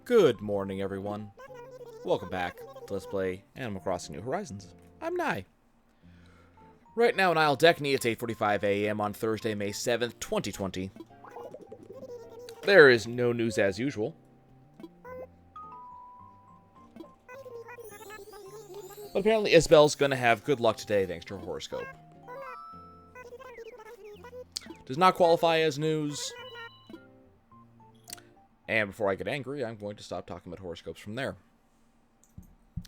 Good morning, everyone. Welcome back to Let's Play Animal Crossing New Horizons. I'm Nye. Right now in Isle Deckney, it's 8:45 a.m. on Thursday, May 7th, 2020. There is no news as usual. But apparently Isabelle's gonna have good luck today thanks to her horoscope. Does not qualify as news. And before I get angry, I'm going to stop talking about horoscopes from there.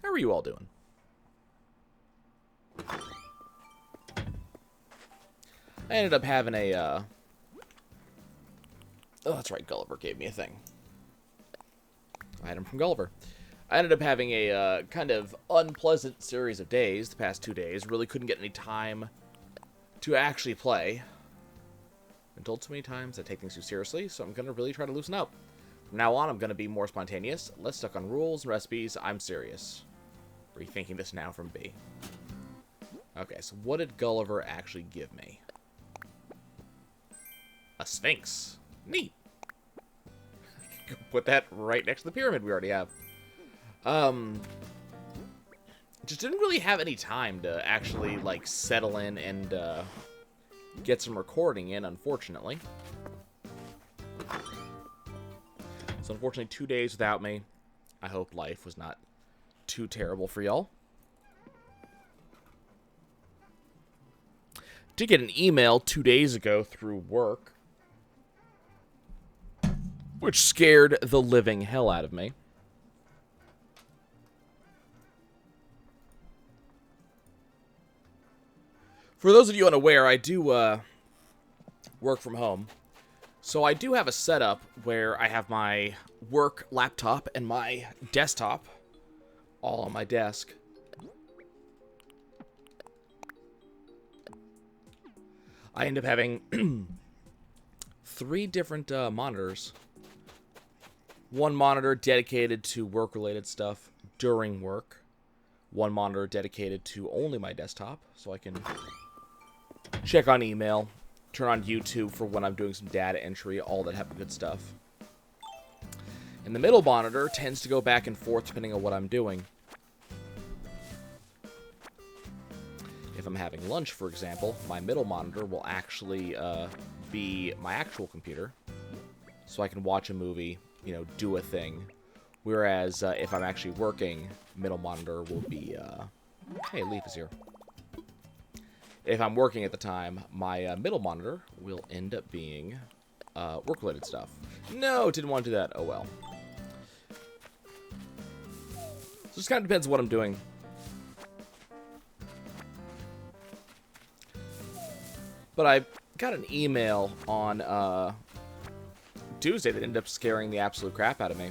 How are you all doing? I ended up having a, Oh, that's right, Gulliver gave me a thing. Item from Gulliver. I ended up having a kind of unpleasant series of days, the past 2 days. Really couldn't get any time to actually play. Been told so many times I take things too seriously, so I'm going to really try to loosen up. From now on, I'm going to be more spontaneous, less stuck on rules and recipes. I'm serious. Rethinking this now from B. Okay, so what did Gulliver actually give me? A Sphinx. Neat. Put that right next to the pyramid we already have. Just didn't really have any time to actually, like, settle in and, get some recording in, unfortunately. So, unfortunately, 2 days without me. I hope life was not too terrible for y'all. Did get an email 2 days ago through work, which scared the living hell out of me. For those of you unaware, I do work from home. So I do have a setup where I have my work laptop and my desktop all on my desk. I end up having 3 different monitors. One monitor dedicated to work-related stuff during work. One monitor dedicated to only my desktop, so I can check on email, turn on YouTube for when I'm doing some data entry, all that type of good stuff. And the middle monitor tends to go back and forth depending on what I'm doing. If I'm having lunch, for example, my middle monitor will actually be my actual computer, so I can watch a movie, you know, do a thing. Whereas if I'm actually working, middle monitor will be, hey, Leaf is here. If I'm working at the time, my middle monitor will end up being work-related stuff. No, didn't want to do that. Oh, well. So it just kind of depends on what I'm doing. But I got an email on Tuesday that ended up scaring the absolute crap out of me.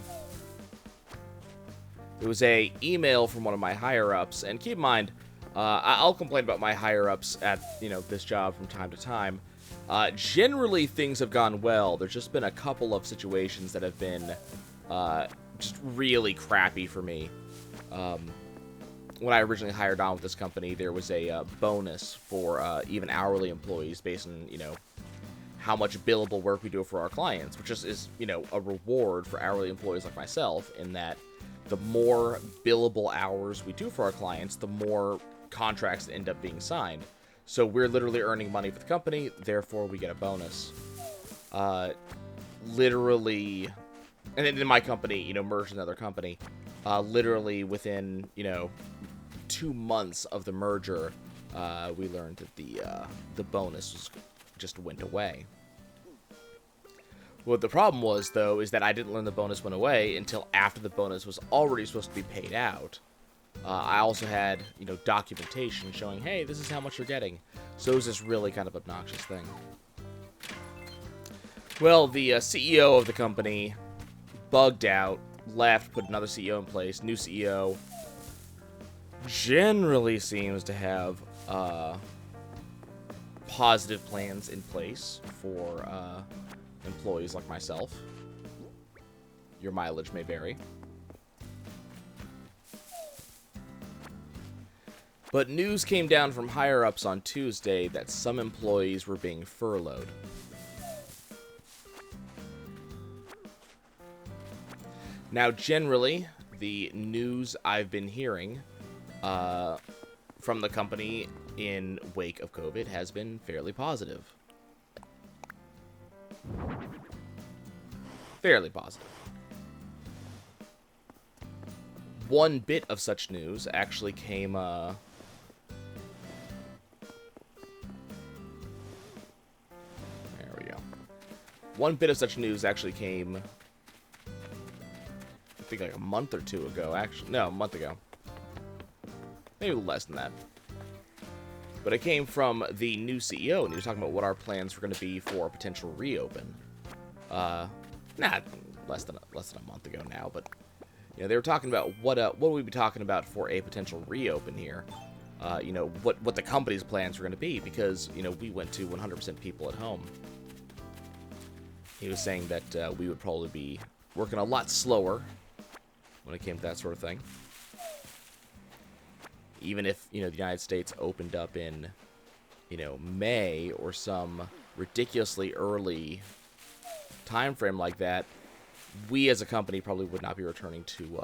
It was a email from one of my higher-ups, and keep in mind, I'll complain about my higher-ups at, you know, this job from time to time. Generally, things have gone well. There's just been a couple of situations that have been just really crappy for me. When I originally hired on with this company, there was a bonus for even hourly employees based on, you know, how much billable work we do for our clients, which is, you know, a reward for hourly employees like myself, in that the more billable hours we do for our clients, the more contracts end up being signed. So we're literally earning money for the company, therefore we get a bonus. Literally, and then my company, you know, merged with another company. Literally within, you know, 2 months of the merger, we learned that the bonus just went away. What the problem was, though, is that I didn't learn the bonus went away until after the bonus was already supposed to be paid out. I also had, you know, documentation showing, hey, this is how much you're getting. So it was this really kind of obnoxious thing. Well, the CEO of the company bugged out, left, put another CEO in place. New CEO generally seems to have positive plans in place for employees like myself. Your mileage may vary. But news came down from higher-ups on Tuesday that some employees were being furloughed. Now, generally, the news I've been hearing from the company in wake of COVID has been fairly positive. Fairly positive. One bit of such news actually came, there we go. One bit of such news actually came, I think like a month or two ago, actually. No, a month ago. Maybe a little less than that. But it came from the new CEO, and he was talking about what our plans were going to be for a potential reopen. Less than a month ago now, but you know, they were talking about what would we be talking about for a potential reopen here. You know, what the company's plans were going to be, because you know, we went to 100% people at home. He was saying that we would probably be working a lot slower when it came to that sort of thing. Even if, you know, the United States opened up in, you know, May or some ridiculously early time frame like that, we as a company probably would not be returning to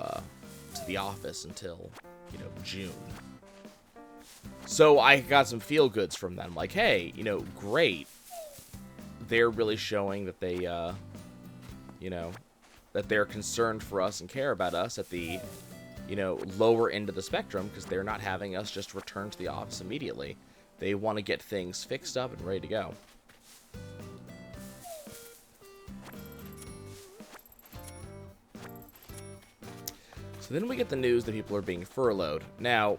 the office until, you know, June. So I got some feel goods from them, like, hey, you know, great. They're really showing that they, you know, that they're concerned for us and care about us at the, you know, lower end of the spectrum, because they're not having us just return to the office immediately. They want to get things fixed up and ready to go. So then we get the news that people are being furloughed. Now,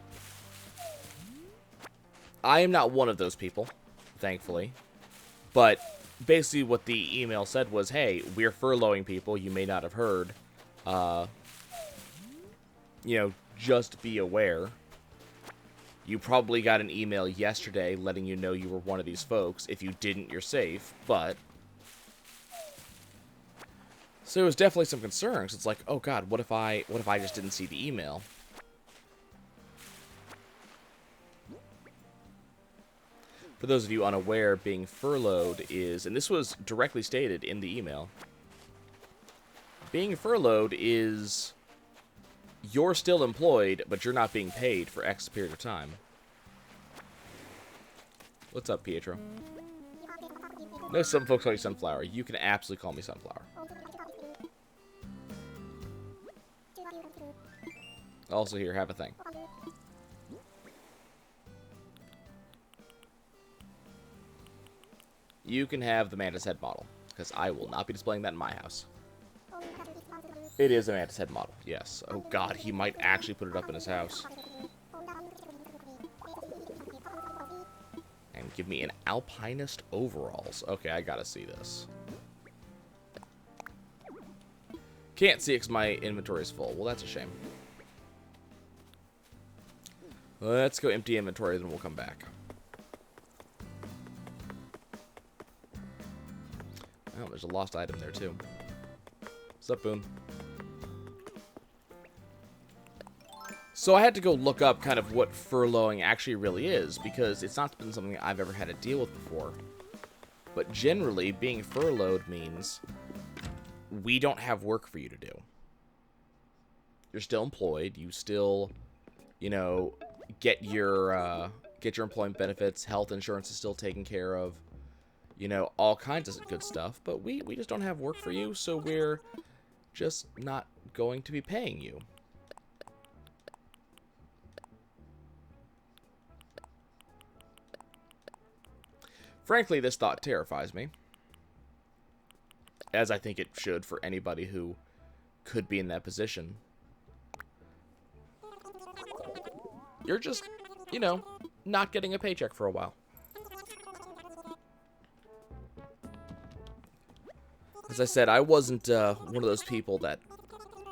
I am not one of those people, thankfully. But basically what the email said was, hey, we're furloughing people. You may not have heard. You know, just be aware. You probably got an email yesterday letting you know you were one of these folks. If you didn't, you're safe. But so there was definitely some concerns. It's like, oh god, what if I just didn't see the email? For those of you unaware, being furloughed is, and this was directly stated in the email, being furloughed is you're still employed, but you're not being paid for X period of time. What's up, Pietro? No, some folks call you Sunflower. You can absolutely call me Sunflower. Also here, have a thing. You can have the Mantis Head model, because I will not be displaying that in my house. It is a Mantis Head model, yes. Oh god, he might actually put it up in his house. And give me an Alpinist overalls. Okay, I gotta see this. Can't see it because my inventory is full. Well, that's a shame. Let's go empty inventory, then we'll come back. Oh, there's a lost item there, too. What's up, Boone? So I had to go look up kind of what furloughing actually really is, because it's not been something I've ever had to deal with before. But generally, being furloughed means we don't have work for you to do. You're still employed. You still, you know, get your employment benefits. Health insurance is still taken care of. You know, all kinds of good stuff. But we just don't have work for you, so we're just not going to be paying you. Frankly, this thought terrifies me. As I think it should for anybody who could be in that position. You're just, you know, not getting a paycheck for a while. As I said, I wasn't one of those people that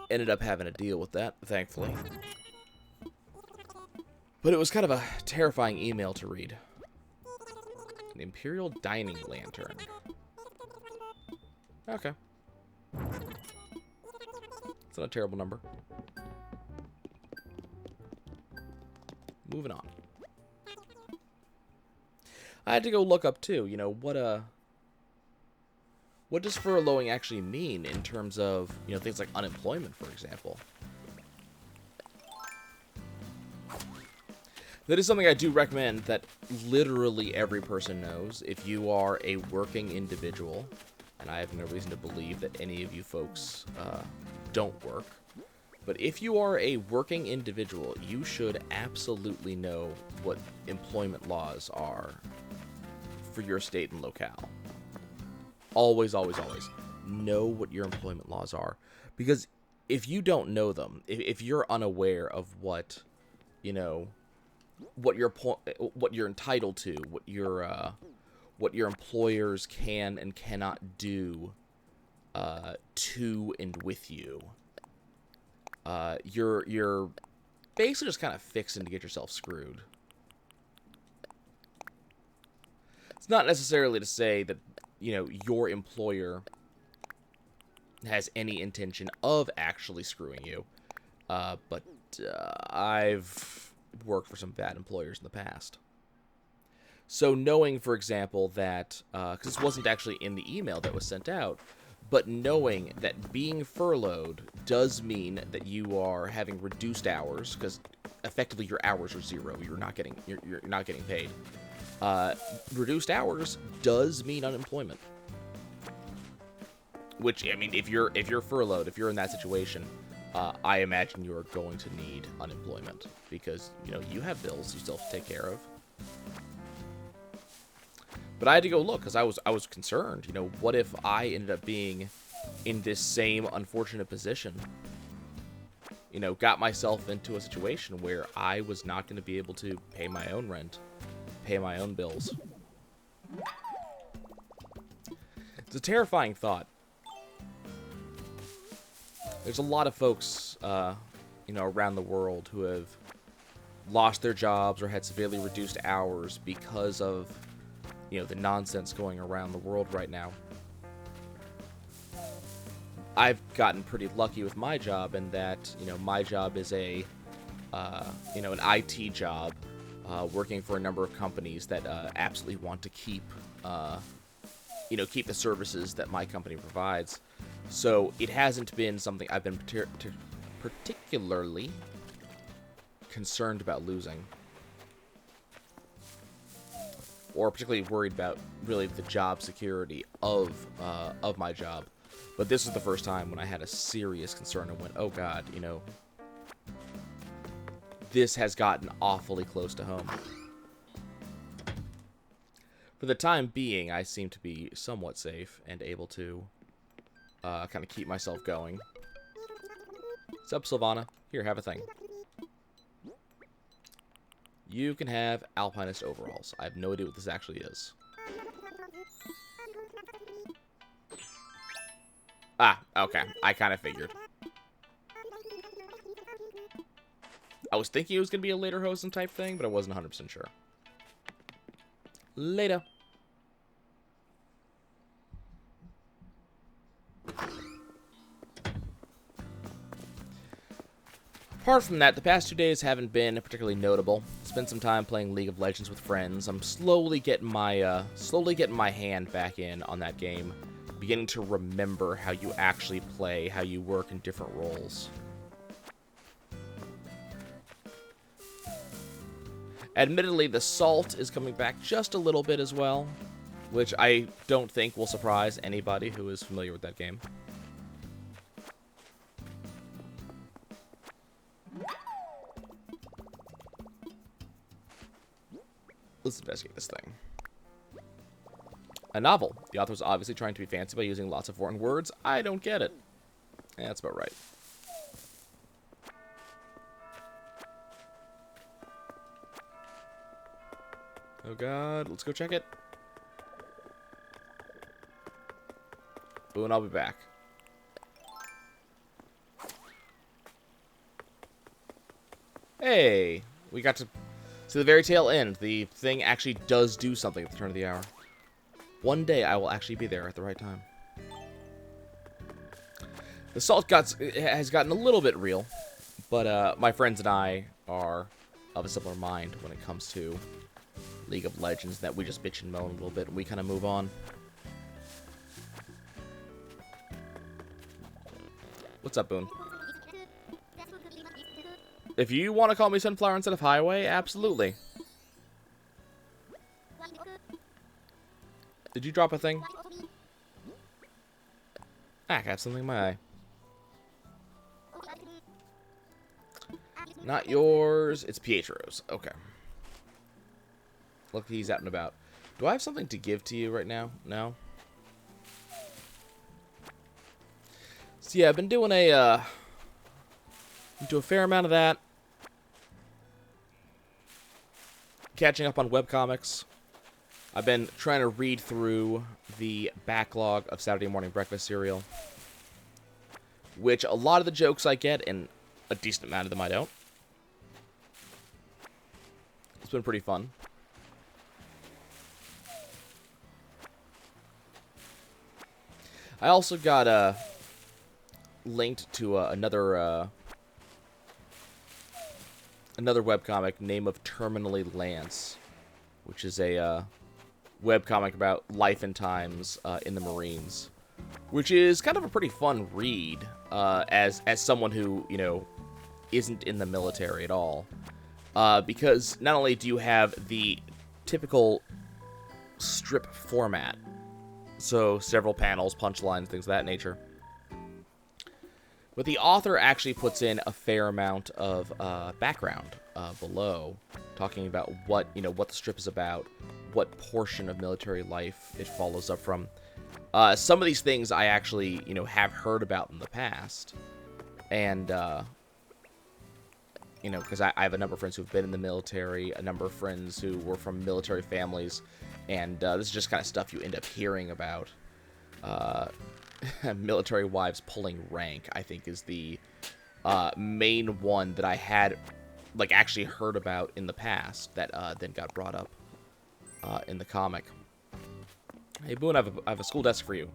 ended up having to deal with that, thankfully. But it was kind of a terrifying email to read. An Imperial Dining Lantern. Okay. It's not a terrible number. Moving on. I had to go look up too, you know, what what does furloughing actually mean in terms of, things like unemployment, for example? That is something I do recommend that literally every person knows. If you are a working individual, and I have no reason to believe that any of you folks don't work, but if you are a working individual, you should absolutely know what employment laws are for your state and locale. Always, always, always know what your employment laws are. Because if you don't know them, if you're unaware of what you're entitled to, what your employers can and cannot do to and with you, you're basically just kind of fixing to get yourself screwed. It's not necessarily to say that your employer has any intention of actually screwing you, but I've worked for some bad employers in the past. So knowing, for example, that, because this wasn't actually in the email that was sent out, but knowing that being furloughed does mean that you are having reduced hours, because effectively your hours are zero. You're not getting paid. Reduced hours does mean unemployment. Which, I mean, if you're furloughed, if you're in that situation, I imagine you are going to need unemployment because, you have bills you still have to take care of. But I had to go look because I was concerned. What if I ended up being in this same unfortunate position? Got myself into a situation where I was not going to be able to pay my own rent, pay my own bills. It's a terrifying thought. There's a lot of folks, around the world who have lost their jobs or had severely reduced hours because of, the nonsense going around the world right now. I've gotten pretty lucky with my job in that, my job is an IT job, working for a number of companies that absolutely want to keep the services that my company provides. So it hasn't been something I've been particularly concerned about losing, or particularly worried about really the job security of my job. But this was the first time when I had a serious concern and went, oh God, this has gotten awfully close to home. For the time being, I seem to be somewhat safe and able to kind of keep myself going. What's up, Sylvana? Here, have a thing. You can have Alpinist overalls. I have no idea what this actually is. Ah, okay. I kind of figured. I was thinking it was going to be a later Hosen type thing, but I wasn't 100% sure. Later. Apart from that, the past 2 days haven't been particularly notable. Spent some time playing League of Legends with friends. I'm slowly getting my hand back in on that game, beginning to remember how you actually play, how you work in different roles. Admittedly, the salt is coming back just a little bit as well, which I don't think will surprise anybody who is familiar with that game. Let's investigate this thing. A novel. The author was obviously trying to be fancy by using lots of foreign words. I don't get it. Yeah, that's about right. Oh God, let's go check it. Ooh, and I'll be back. Hey, we got to see the very tail end. The thing actually does do something at the turn of the hour. One day I will actually be there at the right time. The salt has gotten a little bit real, but my friends and I are of a similar mind when it comes to League of Legends, that we just bitch and moan a little bit and we kind of move on. What's up, Boone? If you want to call me Sunflower instead of Highway, absolutely. Did you drop a thing? Ah, I got something in my eye. Not yours. It's Pietro's. Okay. Look, he's out and about. Do I have something to give to you right now? No? So yeah, I've been doing a fair amount of that. Catching up on webcomics. I've been trying to read through the backlog of Saturday Morning Breakfast cereal, which a lot of the jokes I get, and a decent amount of them I don't. It's been pretty fun. I also got linked to another webcomic, Name of Terminally Lance, which is a webcomic about life and times in the Marines, which is kind of a pretty fun read as someone who, you know, isn't in the military at all, because not only do you have the typical strip format, so several panels, punchlines, things of that nature, but the author actually puts in a fair amount of background below, talking about what the strip is about, what portion of military life it follows up from. Some of these things I actually, have heard about in the past, and because I have a number of friends who've been in the military, a number of friends who were from military families, and this is just kind of stuff you end up hearing about. Military wives pulling rank, I think, is the main one that I had, actually heard about in the past that then got brought up in the comic. Hey, Boone, I have a school desk for you.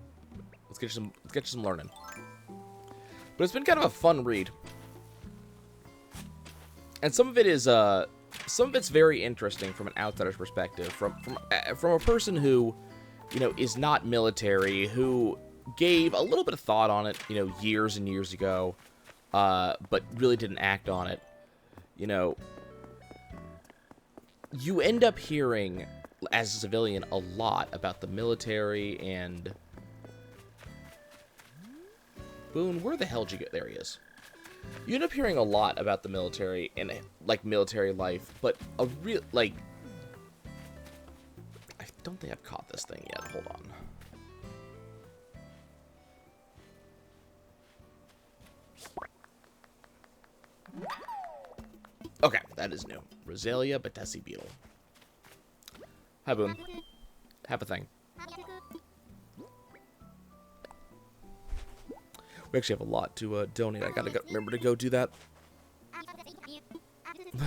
Let's get you some learning. But it's been kind of a fun read, and some of it's very interesting from an outsider's perspective, from a person who, is not military, who gave a little bit of thought on it, years and years ago, but really didn't act on it. You end up hearing, as a civilian, a lot about the military, and Boone, where the hell did you get? There he is. You end up hearing a lot about the military and, military life, but a real, I don't think I've caught this thing yet. Hold on. Okay, that is new. Rosalia Batesi Beetle. Hi, Boone. Have a thing. We actually have a lot to donate. I gotta remember to go do that.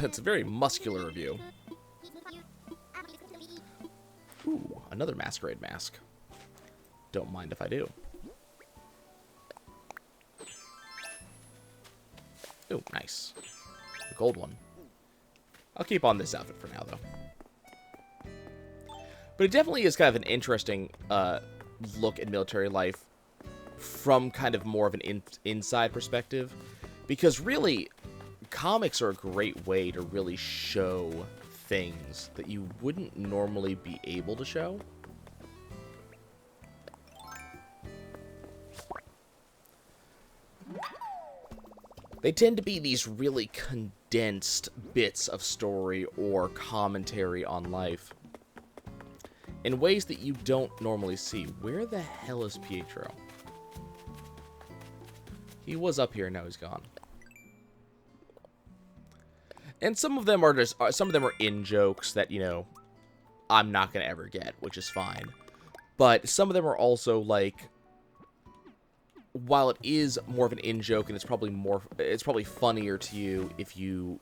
It's a very muscular review. Ooh, another masquerade mask. Don't mind if I do. Ooh, nice. The gold one. I'll keep on this outfit for now, though. But it definitely is kind of an interesting look at military life from kind of more of an inside perspective, because really, comics are a great way to really show things that you wouldn't normally be able to show. They tend to be these really condensed bits of story or commentary on life in ways that you don't normally see. Where the hell is Pietro? He was up here, now he's gone. And some of them are in jokes that, I'm not going to ever get, which is fine. But some of them are also, while it is more of an in-joke, and it's probably funnier to you if you,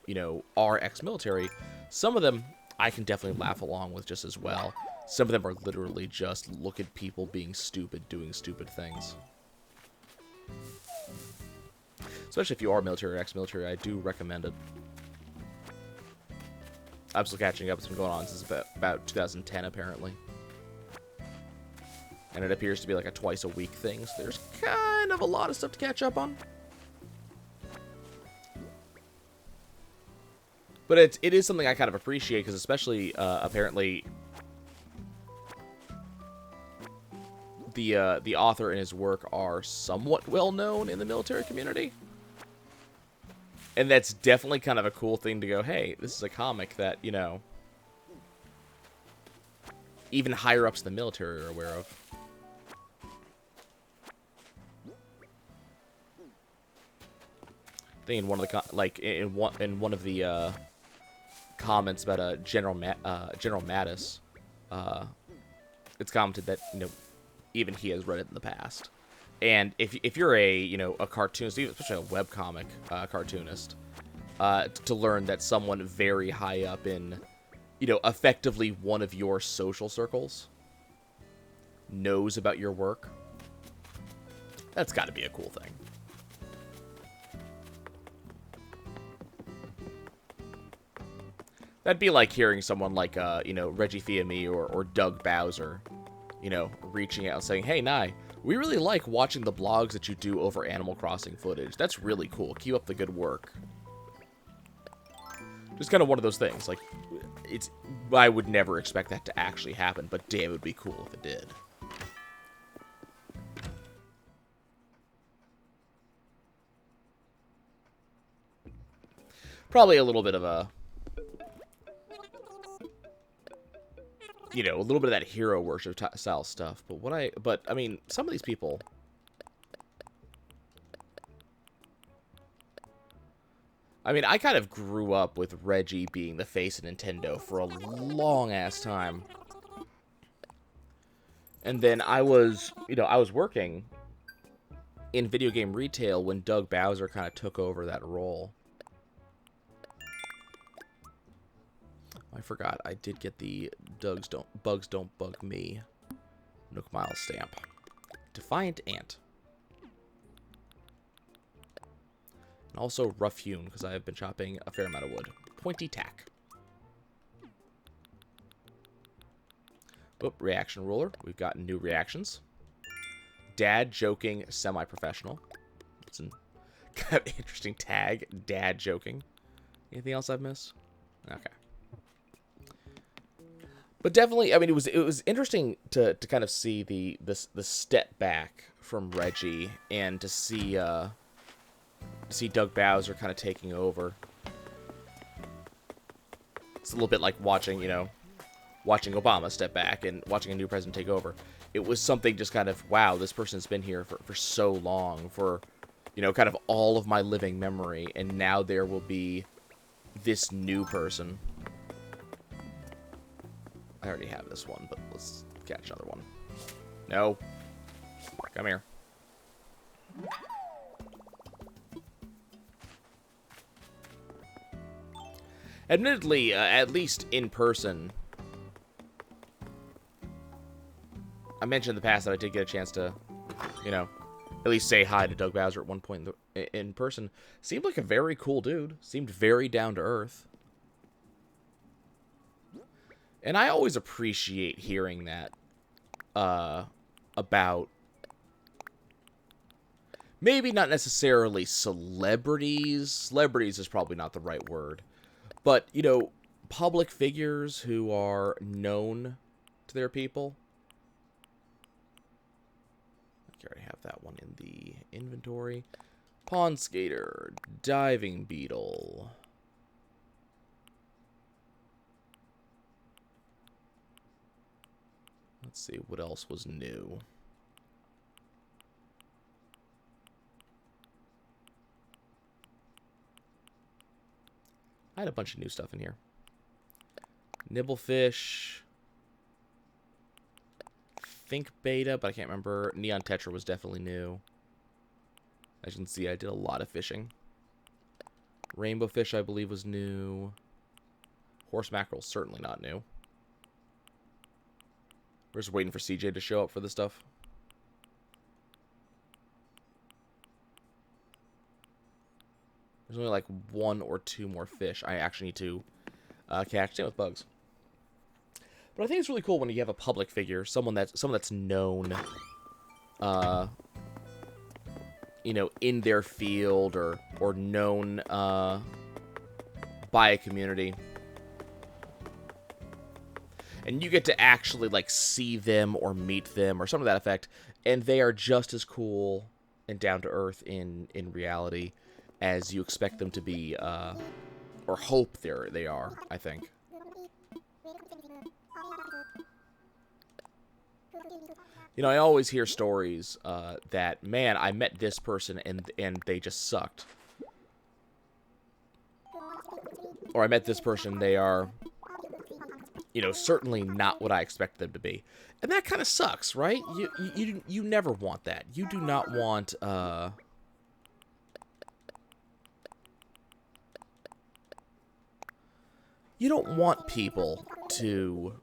are ex-military, some of them I can definitely laugh along with just as well. Some of them are literally just look at people being stupid, doing stupid things. Especially if you are military or ex-military, I do recommend it. I'm still catching up. It's been going on since about 2010, apparently. And it appears to be like a twice-a-week thing, so there's kind of a lot of stuff to catch up on. But it is something I kind of appreciate, because especially, apparently, the author and his work are somewhat well known in the military community. And that's definitely kind of a cool thing to go, hey, this is a comic that, you know, even higher-ups in the military are aware of. I think in one of the in one of the comments about General Mattis, it's commented that, you know, even he has read it in the past. And if you're a cartoonist, especially a webcomic cartoonist, to learn that someone very high up in, effectively one of your social circles knows about your work, that's got to be a cool thing. That'd be like hearing someone like, Reggie Fils-Aimé or Doug Bowser, reaching out and saying, hey, Nye, we really like watching the blogs that you do over Animal Crossing footage. That's really cool. Keep up the good work. Just kind of one of those things. Like, I would never expect that to actually happen, but damn, it would be cool if it did. Probably a little bit of a little bit of that hero worship style stuff. But I mean, some of these people, I mean, I kind of grew up with Reggie being the face of Nintendo for a long-ass time. And then I was working in video game retail when Doug Bowser kind of took over that role. I forgot, I did get the Bugs Don't Bug Me Nook Miles stamp. Defiant Ant. And also Rough Hewn, because I have been chopping a fair amount of wood. Pointy Tack. Oh, reaction ruler. We've got new reactions. Dad joking semi-professional. It's an kind of interesting tag. Dad joking. Anything else I've missed? Okay. But definitely, I mean, it was interesting to kind of see the step back from Reggie and to see Doug Bowser kind of taking over. It's a little bit like watching Obama step back and watching a new president take over. It was something just kind of, wow, this person's been here for so long, for, kind of all of my living memory, and now there will be this new person. I already have this one, but let's catch another one. No. Come here. Admittedly, at least in person, I mentioned in the past that I did get a chance to, at least say hi to Doug Bowser at one point in person. Seemed like a very cool dude. Seemed very down to earth. And I always appreciate hearing that about maybe not necessarily celebrities. Celebrities is probably not the right word. But, public figures who are known to their people. I already have that one in the inventory. Pond Skater, Diving Beetle. Let's see, what else was new? I had a bunch of new stuff in here. Nibblefish. Think Beta, but I can't remember. Neon Tetra was definitely new. As you can see, I did a lot of fishing. Rainbow Fish, I believe, was new. Horse Mackerel, certainly not new. We're just waiting for CJ to show up for this stuff. There's only like 1 or 2 more fish I actually need to catch. Same with bugs. But I think it's really cool when you have a public figure, someone that's known, in their field or known by a community. And you get to actually, like, see them or meet them or something to that effect, and they are just as cool and down-to-earth in reality as you expect them to be, or hope they are, I think. You know, I always hear stories that, man, I met this person and they just sucked. Or I met this person, they are, you know, certainly not what I expected them to be. And that kind of sucks, right? You never want that. You do not want, you don't want people to,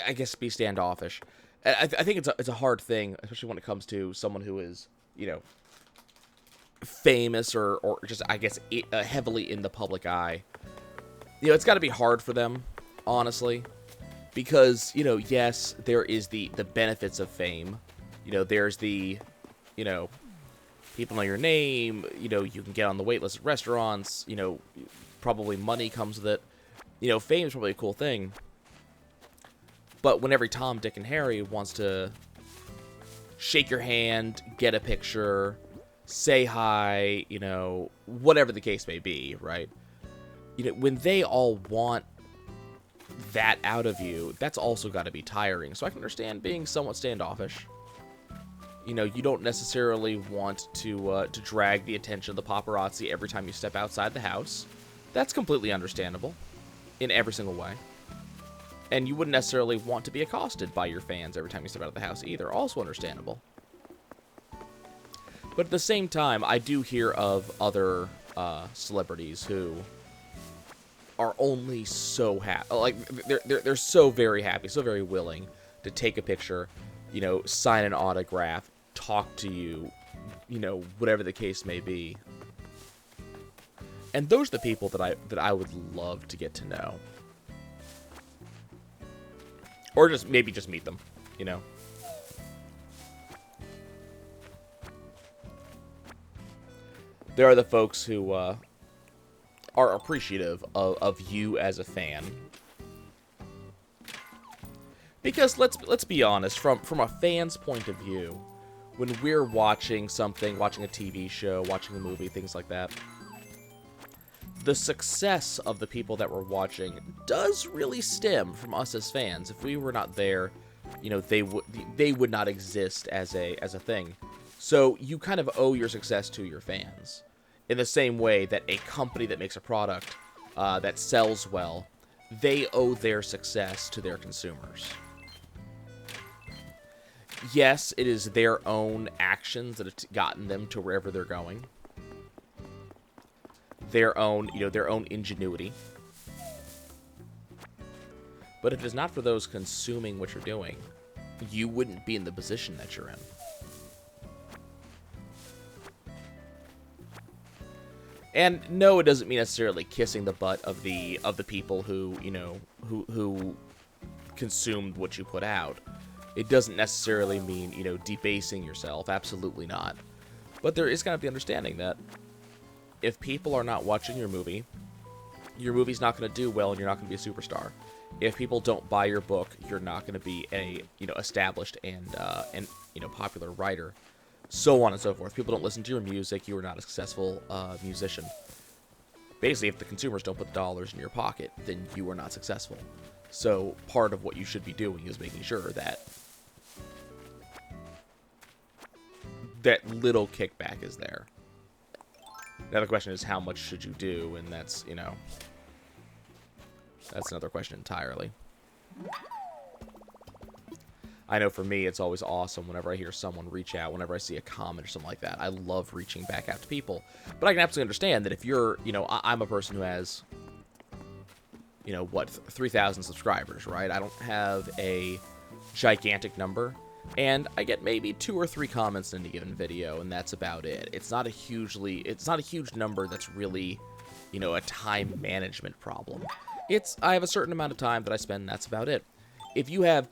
I guess, be standoffish. I think it's a hard thing, especially when it comes to someone who is, you know, famous or just, I guess, heavily in the public eye. You know, it's got to be hard for them, honestly, because, you know, yes, there is the benefits of fame. You know, there's the, you know, people know your name, you know, you can get on the wait list at restaurants, you know, probably money comes with it. You know, fame is probably a cool thing. But when every Tom, Dick, and Harry wants to shake your hand, get a picture, say hi, you know, whatever the case may be, right? You know, when they all want that out of you, that's also got to be tiring. So I can understand being somewhat standoffish. You know, you don't necessarily want to drag the attention of the paparazzi every time you step outside the house. That's completely understandable in every single way. And you wouldn't necessarily want to be accosted by your fans every time you step out of the house either. Also understandable. But at the same time, I do hear of other celebrities who are only so happy. Like, they're so very happy, so very willing to take a picture, you know, sign an autograph, talk to you, you know, whatever the case may be. And those are the people that I would love to get to know. Or just maybe just meet them, you know. There are the folks who are appreciative of you as a fan. Because let's be honest, from a fan's point of view, when we're watching something, watching a TV show, watching a movie, things like that, the success of the people that we're watching does really stem from us as fans. If we were not there, you know, they would not exist as a thing. So you kind of owe your success to your fans, in the same way that a company that makes a product that sells well, they owe their success to their consumers. Yes, it is their own actions that have gotten them to wherever they're going. Their own, you know, their own ingenuity. But if it's not for those consuming what you're doing, you wouldn't be in the position that you're in. And no, it doesn't mean necessarily kissing the butt of the people who, you know, who consumed what you put out. It doesn't necessarily mean, you know, debasing yourself. Absolutely not. But there is kind of the understanding that if people are not watching your movie's not going to do well and you're not going to be a superstar. If people don't buy your book, you're not going to be a, you know, established and you know, popular writer. So on and so forth. People don't listen to your music, you are not a successful musician. Basically, if the consumers don't put the dollars in your pocket, then you are not successful. So part of what you should be doing is making sure that that little kickback is there. Now the question is, how much should you do? And that's, you know, that's another question entirely. I know for me, it's always awesome whenever I hear someone reach out, whenever I see a comment or something like that. I love reaching back out to people. But I can absolutely understand that if you're, you know, I'm a person who has, you know, what, 3,000 subscribers, right? I don't have a gigantic number. And I get maybe 2 or 3 comments in a given video, and that's about it. It's not a huge number that's really, you know, a time management problem. I have a certain amount of time that I spend, and that's about it. if you have,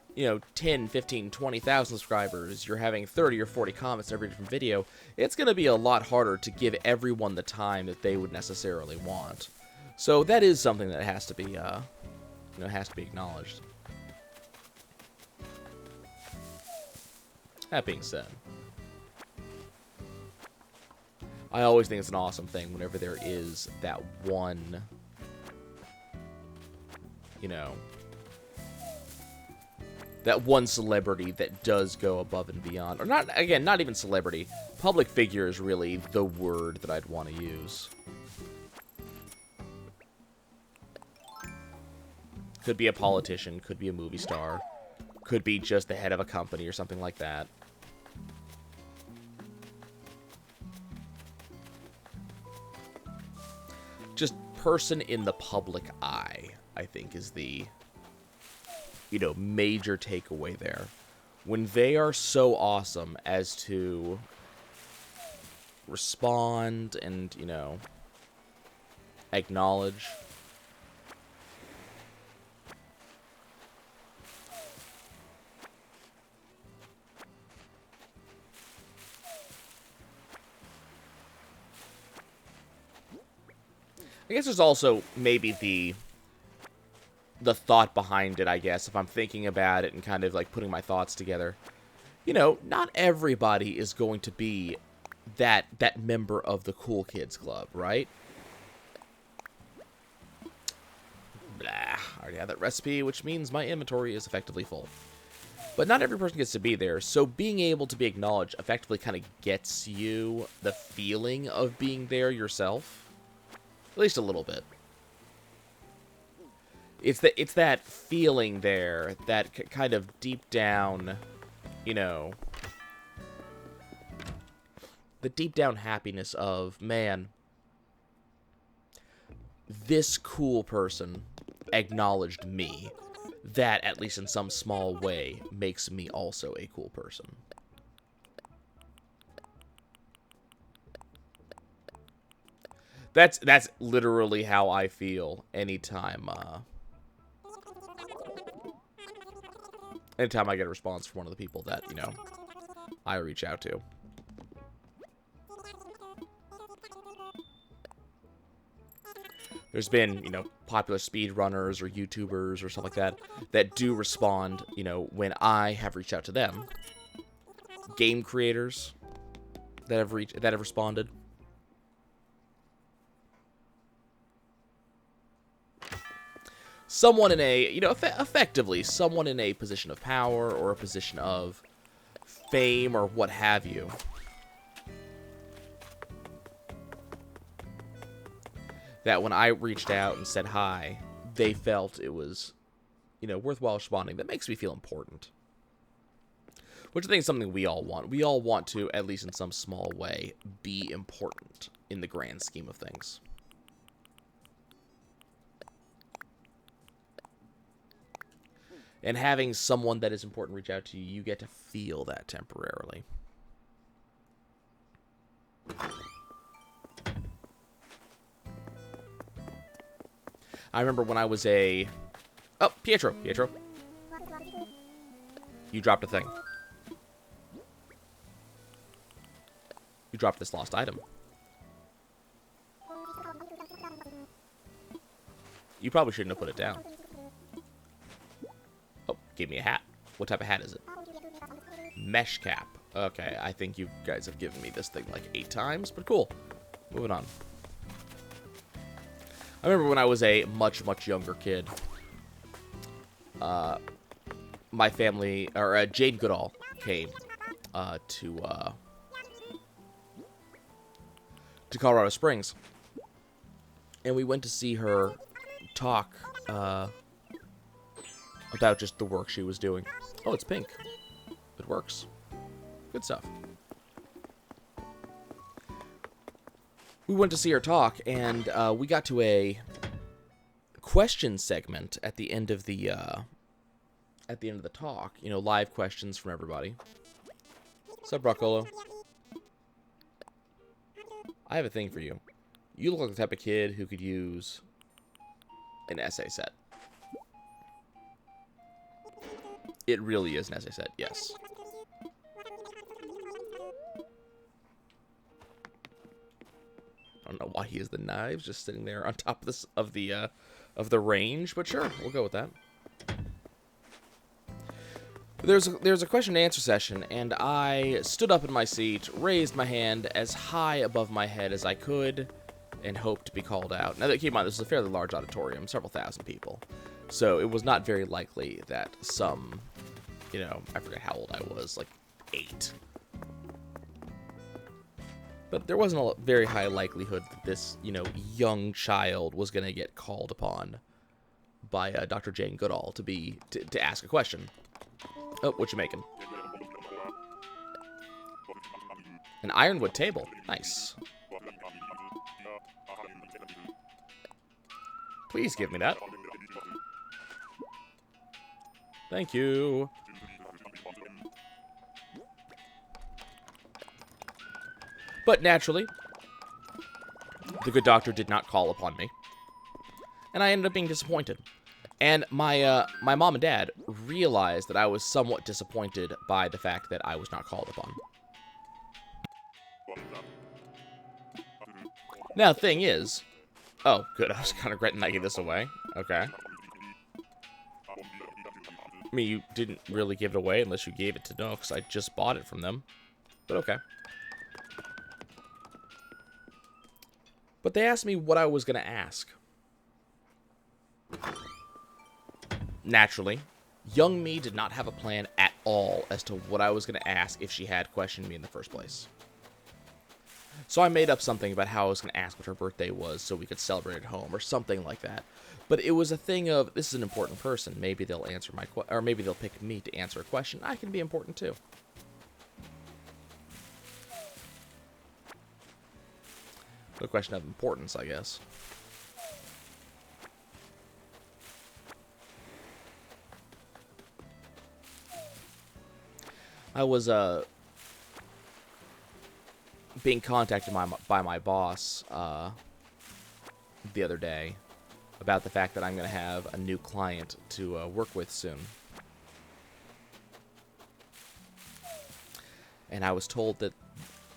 10, 15, 20,000 subscribers, you're having 30 or 40 comments in every different video, it's going to be a lot harder to give everyone the time that they would necessarily want. So that is something that has to be, has to be acknowledged. That being said, I always think it's an awesome thing whenever there is that one, that one celebrity that does go above and beyond. Or not even celebrity. Public figure is really the word that I'd want to use. Could be a politician, could be a movie star, could be just the head of a company or something like that. Just person in the public eye, I think, is the, major takeaway there. When they are so awesome as to respond and, acknowledge. I guess there's also maybe the thought behind it, I guess, if I'm thinking about it and kind of like putting my thoughts together. Not everybody is going to be that member of the cool kids club, right? Blah, I already have that recipe, which means my inventory is effectively full. But not every person gets to be there, so being able to be acknowledged effectively kind of gets you the feeling of being there yourself. At least a little bit. It's that feeling there, that kind of deep down, the deep down happiness of, man, this cool person acknowledged me. That, at least in some small way, makes me also a cool person. That's literally how I feel anytime I get a response from one of the people that, I reach out to. There's been, popular speedrunners or YouTubers or stuff like that do respond, when I have reached out to them. Game creators that have responded. Someone in a, effectively, someone in a position of power or a position of fame or what have you. That when I reached out and said hi, they felt it was, worthwhile responding. That makes me feel important. Which I think is something we all want. We all want to, at least in some small way, be important in the grand scheme of things. And having someone that is important reach out to you, you get to feel that temporarily. I remember when I was a... Oh, Pietro. You dropped a thing. You dropped this lost item. You probably shouldn't have put it down. Oh, gave me a hat. What type of hat is it? Mesh cap. Okay, I think you guys have given me this thing like 8 times, but cool. Moving on. I remember when I was a much, much younger kid, my family, or Jane Goodall came to Colorado Springs, and we went to see her talk about just the work she was doing. Oh, it's pink. It works. Good stuff. We went to see her talk, and we got to a question segment at the end of the talk. Live questions from everybody. What's up, Broccolo? I have a thing for you. You look like the type of kid who could use an essay set. It really is, and as I said, yes. I don't know why he has the knives just sitting there on top of this of the range, but sure, we'll go with that. There's a question and answer session, and I stood up in my seat, raised my hand as high above my head as I could, and hoped to be called out. Now, keep in mind, this is a fairly large auditorium, several thousand people, so it was not very likely that some, you know, I forget how old I was, like 8. But there wasn't a very high likelihood that this, you know, young child was going to get called upon by Dr. Jane Goodall to ask a question. Oh, what you making? An ironwood table. Nice. Please give me that. Thank you. But naturally, the good doctor did not call upon me, and I ended up being disappointed. And my mom and dad realized that I was somewhat disappointed by the fact that I was not called upon. Now, the thing is... Oh, good. I was kind of regretting I gave this away. Okay. I mean, you didn't really give it away unless you gave it to no, because I just bought it from them. But okay. But they asked me what I was going to ask. Naturally, young me did not have a plan at all as to what I was going to ask if she had questioned me in the first place. So I made up something about how I was going to ask what her birthday was so we could celebrate at home or something like that. But it was a thing of, this is an important person. Maybe they'll answer my question, or maybe they'll pick me to answer a question. I can be important too. A question of importance, I guess. I was being contacted by my boss the other day about the fact that I'm going to have a new client to work with soon. And I was told that,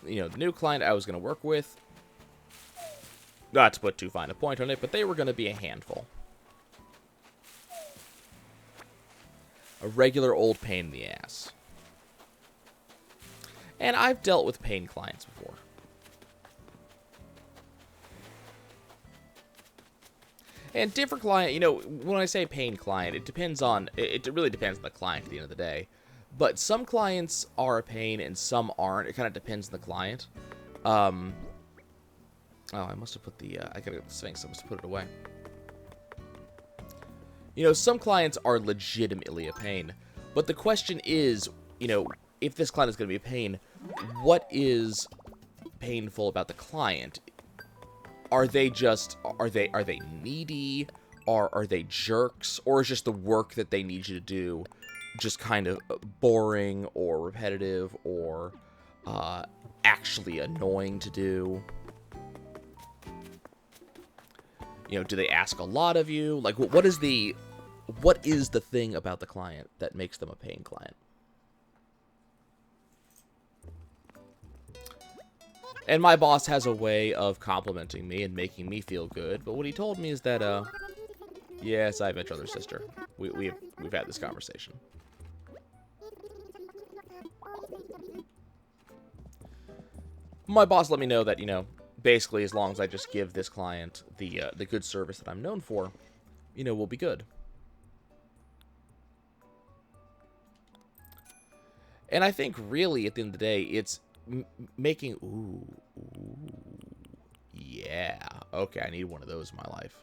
you know, the new client I was going to work with, not to put too fine a point on it, but they were going to be a handful. A regular old pain in the ass. And I've dealt with pain clients before. And different client, you know, when I say pain client, it depends on, it really depends on the client at the end of the day. But some clients are a pain and some aren't. It kind of depends on the client. Oh, I must have put the, I gotta get the Sphinx, I must have put it away. You know, some clients are legitimately a pain. But the question is, you know, if this client is going to be a pain, what is painful about the client? Are they just, are they needy? Are they jerks? Or is just the work that they need you to do just kind of boring or repetitive or actually annoying to do? You know, do they ask a lot of you? Like, what is the thing about the client that makes them a paying client? And my boss has a way of complimenting me and making me feel good, but what he told me is that, yes, I met your other sister. We've had this conversation. My boss let me know that, you know, basically as long as I just give this client the good service that I'm known for, you know, we'll be good. And I think really at the end of the day, it's making, ooh, yeah, okay, I need one of those in my life.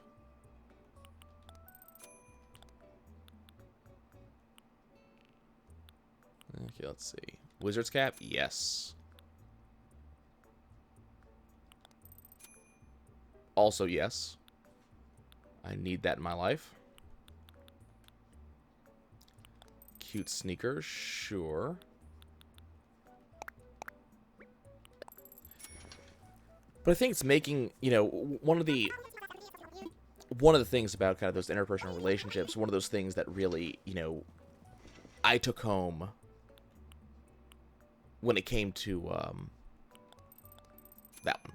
Okay, let's see. Wizard's cap? Yes. Also, yes. I need that in my life. Cute sneakers, sure. But I think it's making, you know, one of the things about kind of those interpersonal relationships, one of those things that really, you know, I took home when it came to that one.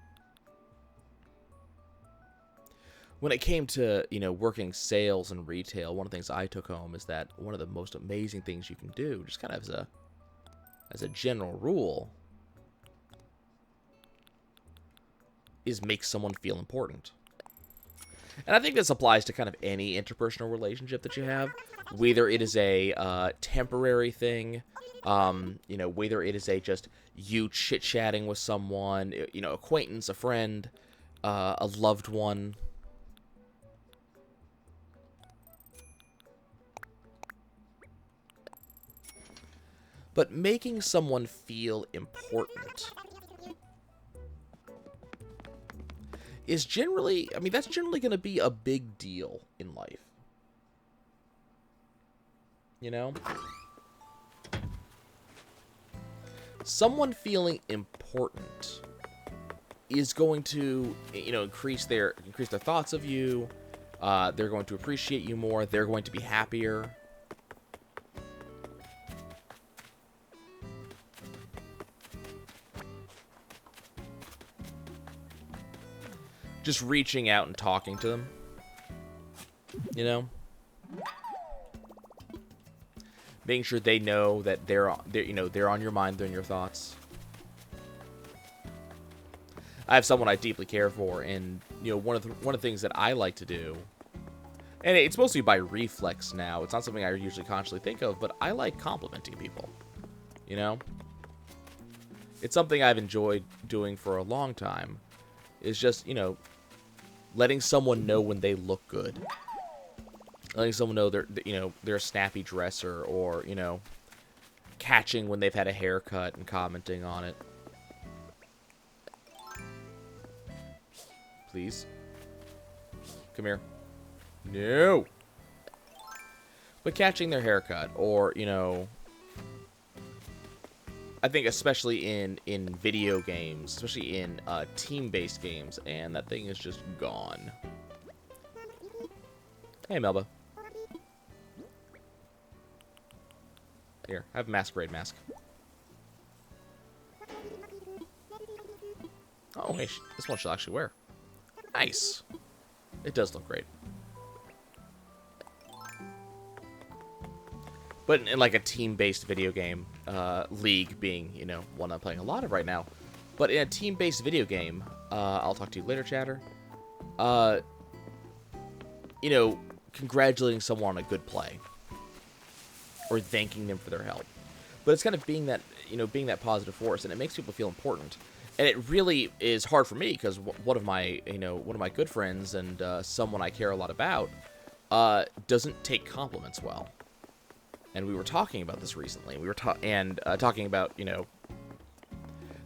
When it came to, you know, working sales and retail, one of the things I took home is that one of the most amazing things you can do, just kind of as a general rule, is make someone feel important. And I think this applies to kind of any interpersonal relationship that you have, whether it is a temporary thing, you know, whether it is a just you chit-chatting with someone, you know, acquaintance, a friend, a loved one. But making someone feel important is generally, I mean, that's generally going to be a big deal in life. You know? Someone feeling important is going to, you know, increase their thoughts of you. They're going to appreciate you more. They're going to be happier. Just reaching out and talking to them, you know, making sure they know that they're you know, they're on your mind, they're in your thoughts. I have someone I deeply care for, and you know, one of the things that I like to do, and it's mostly by reflex now. It's not something I usually consciously think of, but I like complimenting people. You know, it's something I've enjoyed doing for a long time. Is just, you know, letting someone know when they look good. Letting someone know they're a snappy dresser, or, you know, catching when they've had a haircut and commenting on it. Please. Come here. No. But catching their haircut, or, you know, I think especially in video games, especially in team-based games, and that thing is just gone. Hey, Melba. Here, have a masquerade mask. Oh, hey, this one she'll actually wear. Nice. It does look great. But in like a team-based video game, League being, you know, one I'm playing a lot of right now. But in a team-based video game, I'll talk to you later, chatter. You know, congratulating someone on a good play, or thanking them for their help. But it's kind of being that, you know, being that positive force, and it makes people feel important. And it really is hard for me, because one of my good friends and someone I care a lot about doesn't take compliments well. And we were talking about this recently. We were talking about, you know,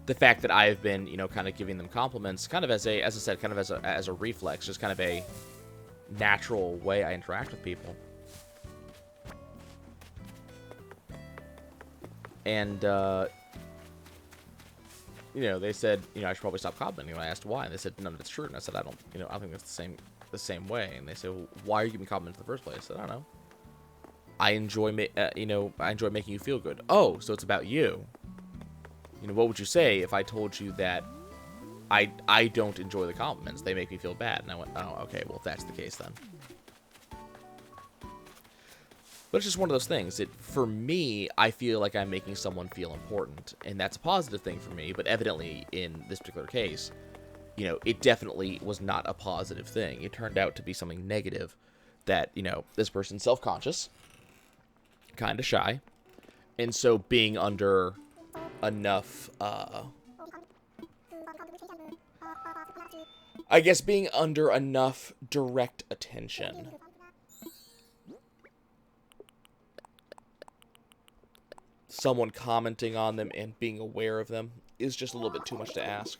the fact that I've been, you know, kind of giving them compliments, kind of as I said, kind of as a reflex, just kind of a natural way I interact with people. And you know, they said, you know, I should probably stop complimenting. And I asked why, and they said, no, that's true. And I said, I don't think that's the same way. And they said, well, why are you giving compliments in the first place? I said, I don't know. I enjoy making you feel good. Oh, so it's about you. You know, what would you say if I told you that I don't enjoy the compliments? They make me feel bad. And I went, oh, okay, well, if that's the case, then. But it's just one of those things. For me, I feel like I'm making someone feel important, and that's a positive thing for me. But evidently, in this particular case, you know, it definitely was not a positive thing. It turned out to be something negative. That, you know, this person's self-conscious, kind of shy, and so being under enough, I guess being under enough direct attention, someone commenting on them and being aware of them is just a little bit too much to ask.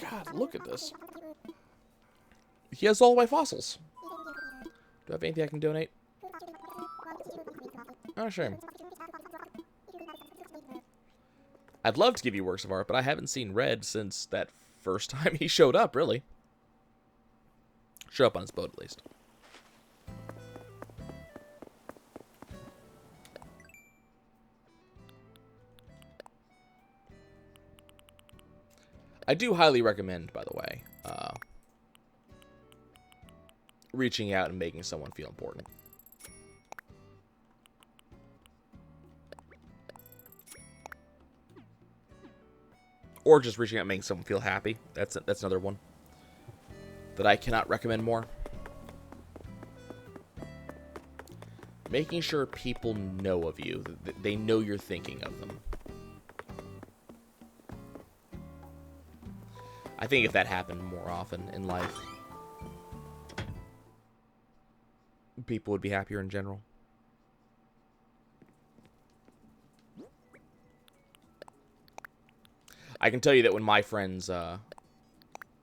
God, look at this. He has all my fossils. Do I have anything I can donate? Oh, shame. I'd love to give you works of art, but I haven't seen Red since that first time he showed up, really. Show up on his boat, at least. I do highly recommend, by the way, reaching out and making someone feel important. Or just reaching out and making someone feel happy. That's another one that I cannot recommend more. Making sure people know of you. That they know you're thinking of them. I think if that happened more often in life, people would be happier in general. I can tell you that when my friends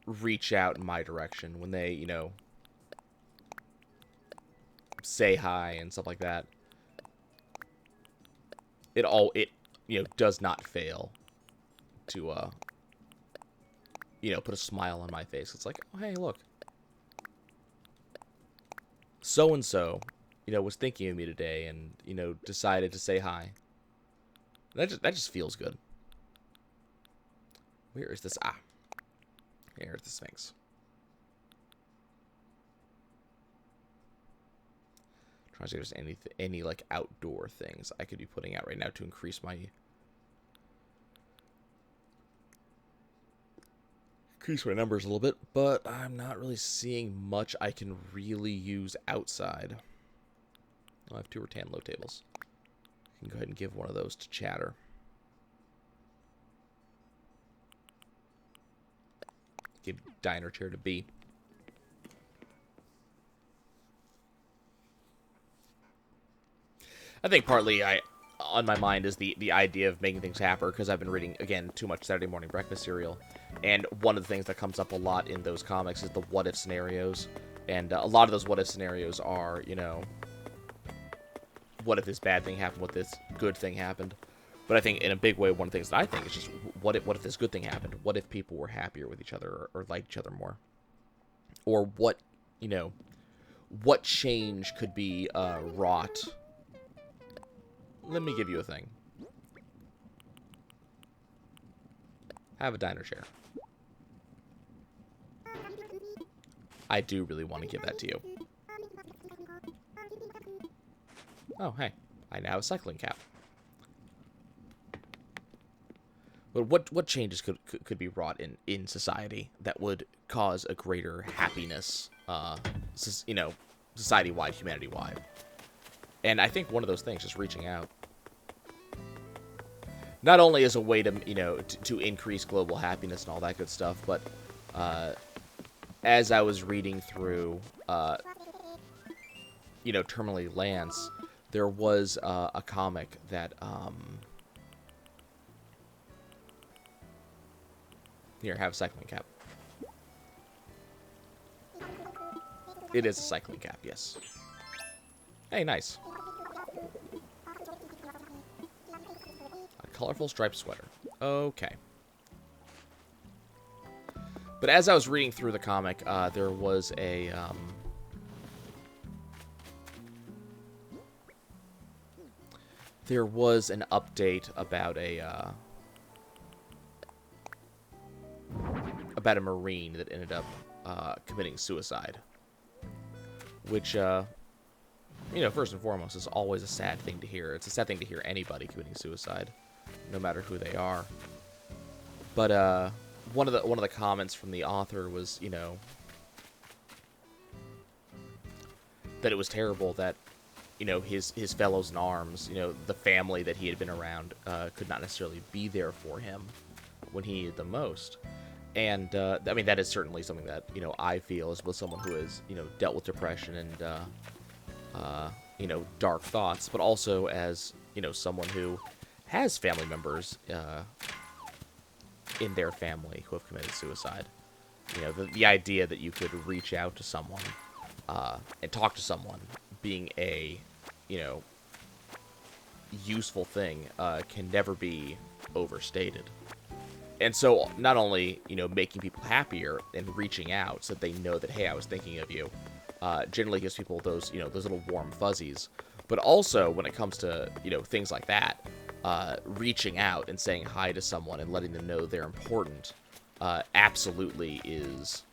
reach out in my direction, when they, you know, say hi and stuff like that, it you know, does not fail to you know, put a smile on my face. It's like, oh, hey, look, so and so, you know, was thinking of me today and, you know, decided to say hi. That just feels good. Where is this? Ah, here's the Sphinx. Trying to see if there's any like outdoor things I could be putting out right now to increase my numbers a little bit, but I'm not really seeing much I can really use outside. I have 2 rattan low tables. I can go ahead and give one of those to Chatter. Give diner chair to B. I think partly on my mind is the idea of making things happier, because I've been reading, again, too much Saturday morning breakfast cereal. And one of the things that comes up a lot in those comics is the what-if scenarios. And a lot of those what-if scenarios are, you know, what if this bad thing happened, what if this good thing happened. But I think in a big way, one of the things that I think is just, what if this good thing happened? What if people were happier with each other or liked each other more? Or what, you know, what change could be wrought? Let me give you a thing. Have a diner chair. I do really want to give that to you. Oh, hey. I now have a cycling cap. But what changes could be wrought in society that would cause a greater happiness, you know, society-wide, humanity-wide? And I think one of those things, just reaching out, not only as a way to, you know, to increase global happiness and all that good stuff, but as I was reading through, you know, Terminally Lance, there was a comic that, here, have a cycling cap. It is a cycling cap, yes. Hey, nice. A colorful striped sweater. Okay. But as I was reading through the comic, there was a, there was an update about a Marine that ended up committing suicide. Which, you know, first and foremost, is always a sad thing to hear. It's a sad thing to hear anybody committing suicide, no matter who they are. But one of the comments from the author was, you know, that it was terrible that, you know, his fellows in arms, you know, the family that he had been around, could not necessarily be there for him when he needed them most. And, I mean, that is certainly something that, you know, I feel as someone who has, you know, dealt with depression and, you know, dark thoughts, but also as, you know, someone who has family members in their family who have committed suicide. You know, the idea that you could reach out to someone and talk to someone being a, you know, useful thing can never be overstated. And so, not only, you know, making people happier and reaching out so that they know that, hey, I was thinking of you, generally gives people those, you know, those little warm fuzzies. But also, when it comes to, you know, things like that, reaching out and saying hi to someone and letting them know they're important, absolutely is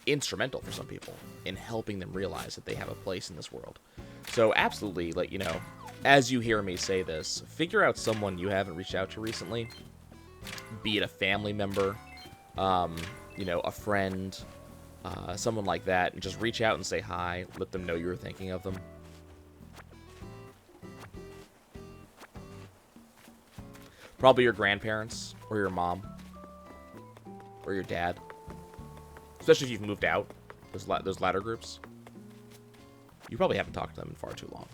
instrumental for some people in helping them realize that they have a place in this world. So absolutely, like, you know, as you hear me say this, figure out someone you haven't reached out to recently, be it a family member, you know, a friend, someone like that, and just reach out and say hi, let them know you're thinking of them. Probably your grandparents, or your mom, or your dad. Especially if you've moved out, those latter groups. You probably haven't talked to them in far too long.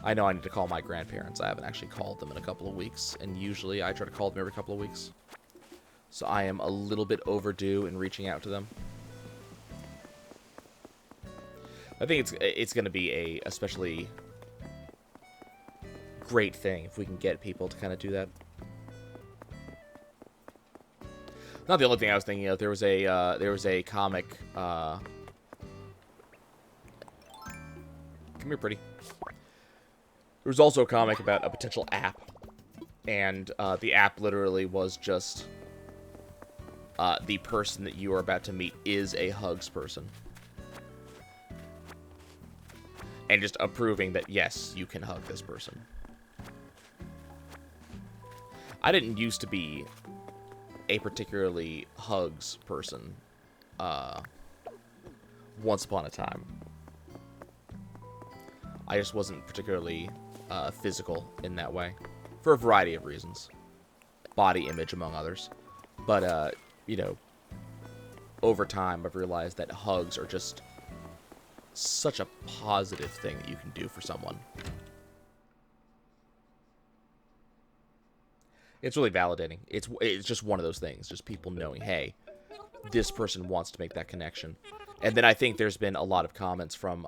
I know I need to call my grandparents. I haven't actually called them in a couple of weeks, and usually I try to call them every couple of weeks. So I am a little bit overdue in reaching out to them. I think it's going to be a especially great thing if we can get people to kind of do that. Not the only thing I was thinking of. There was a comic. Come here, pretty. There was also a comic about a potential app, and the app literally was just the person that you are about to meet is a hugs person, and just approving that yes, you can hug this person. I didn't used to be a particularly hugs person once upon a time. I just wasn't particularly physical in that way for a variety of reasons, body image among others. But you know, over time I've realized that hugs are just such a positive thing that you can do for someone. It's really validating. It's just one of those things, just people knowing, hey, this person wants to make that connection. And then I think there's been a lot of comments from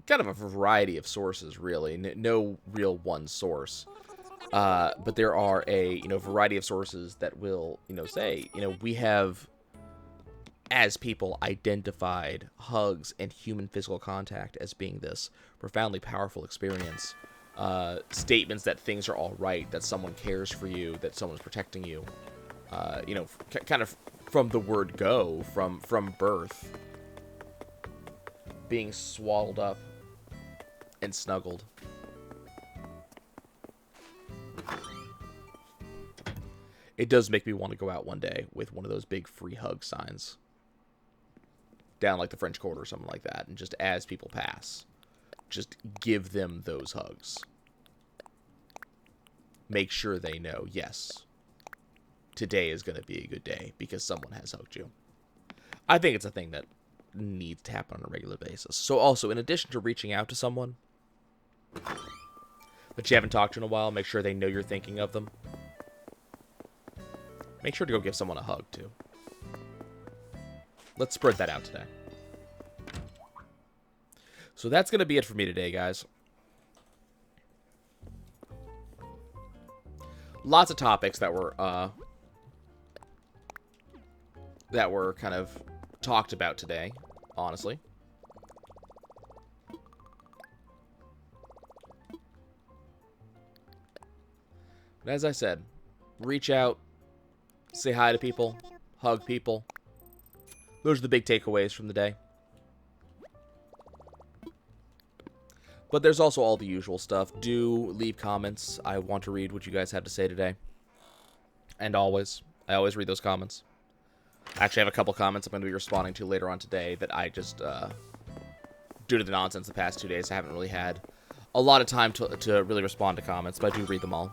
kind of a variety of sources, really. No real one source. But there are a, variety of sources that will, say, we have, as people, identified hugs and human physical contact as being this profoundly powerful experience. Statements that things are all right, that someone cares for you, that someone's protecting you. Kind of from the word go, from birth, being swaddled up and snuggled. It does make me want to go out one day with one of those big free hug signs down like the French Quarter or something like that, and just as people pass, just give them those hugs. Make sure they know, yes, today is going to be a good day because someone has hugged you. I think it's a thing that needs to happen on a regular basis. So also, in addition to reaching out to someone that you haven't talked to in a while, make sure they know you're thinking of them. Make sure to go give someone a hug, too. Let's spread that out today. So that's going to be it for me today, guys. Lots of topics that were kind of talked about today, honestly. But as I said, reach out, say hi to people, hug people. Those are the big takeaways from the day. But there's also all the usual stuff. Do leave comments. I want to read what you guys have to say today. And I always read those comments. I actually have a couple comments I'm going to be responding to later on today that I just, due to the nonsense the past 2 days, I haven't really had a lot of time to really respond to comments, but I do read them all.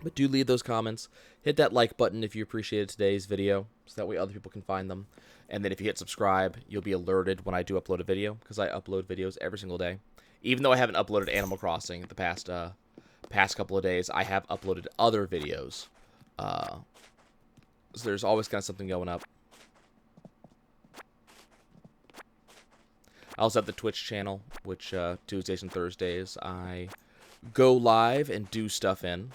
But do leave those comments. Hit that like button if you appreciated today's video, so that way other people can find them. And then if you hit subscribe, you'll be alerted when I do upload a video, because I upload videos every single day. Even though I haven't uploaded Animal Crossing the past couple of days, I have uploaded other videos. So there's always kind of something going up. I also have the Twitch channel, which Tuesdays and Thursdays I go live and do stuff in.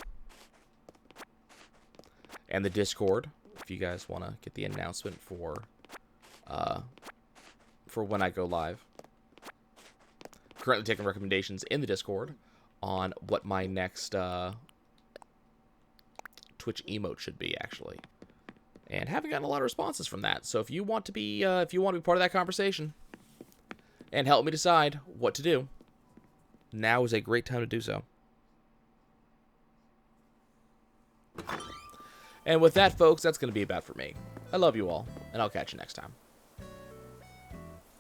And the Discord, if you guys want to get the announcement for when I go live. Currently taking recommendations in the Discord on what my next Twitch emote should be, actually. And haven't gotten a lot of responses from that. So if you want to be part of that conversation and help me decide what to do, now is a great time to do so. And with that, folks, that's going to be about for me. I love you all, and I'll catch you next time.